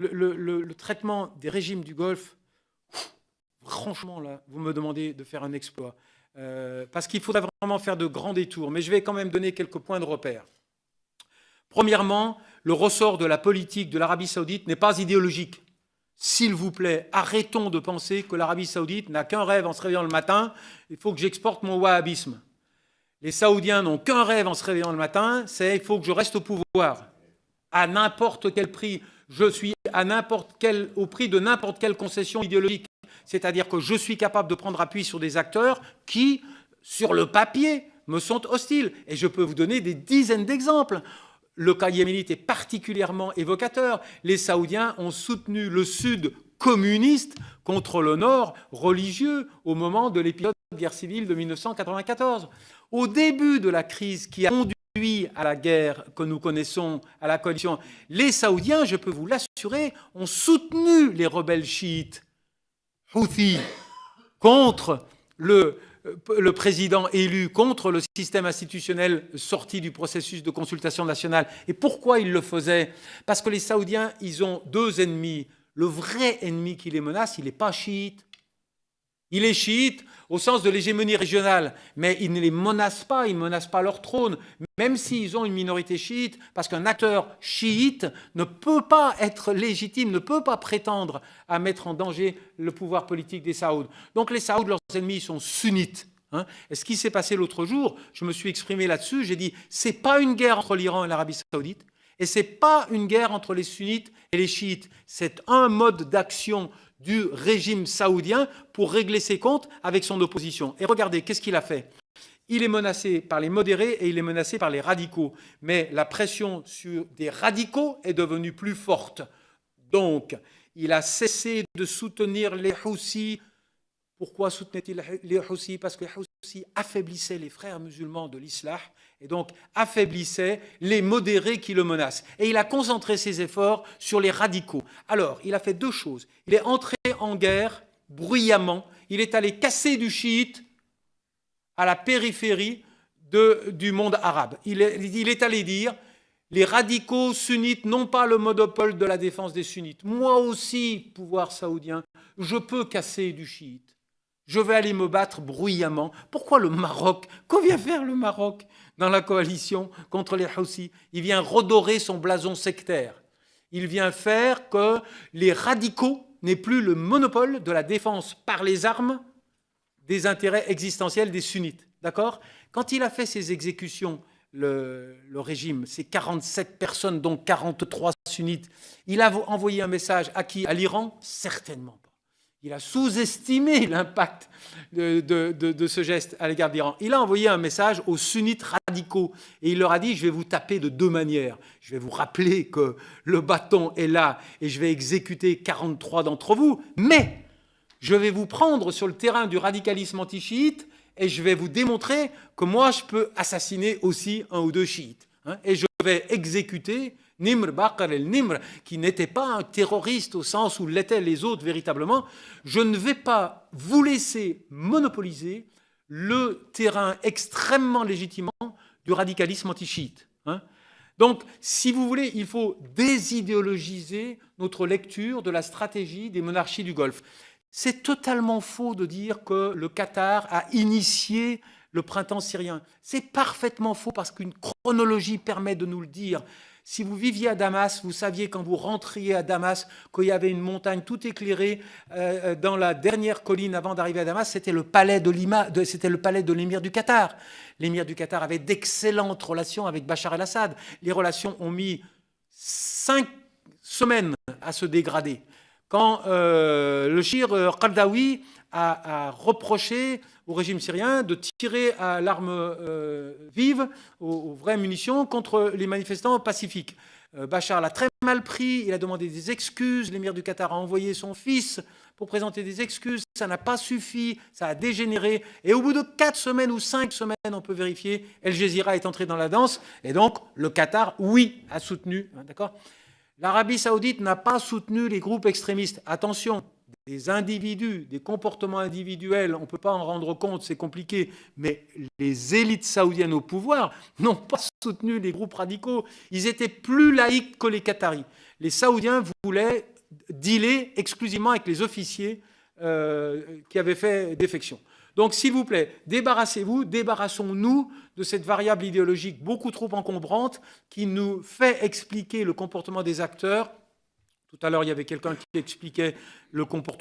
le traitement des régimes du Golfe, franchement, là, vous me demandez de faire un exploit. Parce qu'il faudrait vraiment faire de grands détours. Mais je vais quand même donner quelques points de repère. Premièrement, le ressort de la politique de l'Arabie saoudite n'est pas idéologique. S'il vous plaît, arrêtons de penser que l'Arabie saoudite n'a qu'un rêve en se réveillant le matin, il faut que j'exporte mon wahhabisme. Les Saoudiens n'ont qu'un rêve en se réveillant le matin, c'est il faut que je reste au pouvoir. À n'importe quel prix, je suis au prix de n'importe quelle concession idéologique. C'est-à-dire que je suis capable de prendre appui sur des acteurs qui, sur le papier, me sont hostiles. Et je peux vous donner des dizaines d'exemples. Le cas yéménite est particulièrement évocateur. Les Saoudiens ont soutenu le Sud communiste contre le Nord religieux au moment de l'épisode de guerre civile de 1994. Au début de la crise qui a conduit à la guerre que nous connaissons, à la coalition, les Saoudiens, je peux vous l'assurer, ont soutenu les rebelles chiites Houthis contre le président élu, contre le système institutionnel sorti du processus de consultation nationale. Et pourquoi ils le faisaient? Parce que les Saoudiens, ils ont deux ennemis. Le vrai ennemi qui les menace, il n'est pas chiite. Il est chiite au sens de l'hégémonie régionale, mais il ne les menace pas, ils ne menacent pas leur trône, même s'ils ont une minorité chiite, parce qu'un acteur chiite ne peut pas être légitime, ne peut pas prétendre à mettre en danger le pouvoir politique des Saouds. Donc les Saouds, leurs ennemis, sont sunnites. Et ce qui s'est passé l'autre jour, je me suis exprimé là-dessus, j'ai dit, c'est pas une guerre entre l'Iran et l'Arabie saoudite, et c'est pas une guerre entre les sunnites et les chiites, c'est un mode d'action du régime saoudien pour régler ses comptes avec son opposition. Et regardez, qu'est-ce qu'il a fait? Il est menacé par les modérés et il est menacé par les radicaux. Mais la pression sur des radicaux est devenue plus forte. Donc, il a cessé de soutenir les Houthis. Pourquoi soutenait-il les Houthis? Parce que les Houthis affaiblissaient les frères musulmans de l'Islam et donc affaiblissaient les modérés qui le menacent. Et il a concentré ses efforts sur les radicaux. Alors, il a fait deux choses. Il est entré en guerre bruyamment. Il est allé casser du chiite à la périphérie du monde arabe. Il est allé dire, les radicaux sunnites n'ont pas le monopole de la défense des sunnites. Moi aussi, pouvoir saoudien, je peux casser du chiite. Je vais aller me battre bruyamment. Pourquoi le Maroc? Qu'en vient faire le Maroc dans la coalition contre les Houthis? Il vient redorer son blason sectaire. Il vient faire que les radicaux n'aient plus le monopole de la défense par les armes des intérêts existentiels des sunnites. D'accord? Quand il a fait ses exécutions, le régime, ces 47 personnes, dont 43 sunnites, il a envoyé un message à qui? À l'Iran? Certainement pas. Il a sous-estimé l'impact de ce geste à l'égard de l'Iran. Il a envoyé un message aux sunnites radicaux et il leur a dit « je vais vous taper de deux manières. Je vais vous rappeler que le bâton est là et je vais exécuter 43 d'entre vous, mais je vais vous prendre sur le terrain du radicalisme anti-chiite et je vais vous démontrer que moi, je peux assassiner aussi un ou deux chiites. Et je vais exécuter Nimr Bakr el-Nimr, qui n'était pas un terroriste au sens où l'étaient les autres véritablement. Je ne vais pas vous laisser monopoliser le terrain extrêmement légitimement du radicalisme anti-chiite. Donc, si vous voulez, il faut désidéologiser notre lecture de la stratégie des monarchies du Golfe. C'est totalement faux de dire que le Qatar a initié le printemps syrien. C'est parfaitement faux parce qu'une chronologie permet de nous le dire. Si vous viviez à Damas, vous saviez quand vous rentriez à Damas qu'il y avait une montagne tout éclairée dans la dernière colline avant d'arriver à Damas, c'était le palais de l'émir du Qatar. L'émir du Qatar avait d'excellentes relations avec Bachar el-Assad. Les relations ont mis 5 semaines à se dégrader. Quand le Shir Qardawi a reproché au régime syrien de tirer à l'arme vive, aux vraies munitions, contre les manifestants pacifiques. Bachar l'a très mal pris, il a demandé des excuses, l'émir du Qatar a envoyé son fils pour présenter des excuses, ça n'a pas suffi, ça a dégénéré, et au bout de 4 semaines ou 5 semaines, on peut vérifier, El Jazeera est entré dans la danse, et donc le Qatar, oui, a soutenu, d'accord ? L'Arabie saoudite n'a pas soutenu les groupes extrémistes. Attention, des individus, des comportements individuels, on ne peut pas en rendre compte, c'est compliqué, mais les élites saoudiennes au pouvoir n'ont pas soutenu les groupes radicaux. Ils étaient plus laïcs que les Qataris. Les Saoudiens voulaient dealer exclusivement avec les officiers qui avaient fait défection. Donc, s'il vous plaît, débarrassons-nous de cette variable idéologique beaucoup trop encombrante qui nous fait expliquer le comportement des acteurs. Tout à l'heure, il y avait quelqu'un qui expliquait le comportement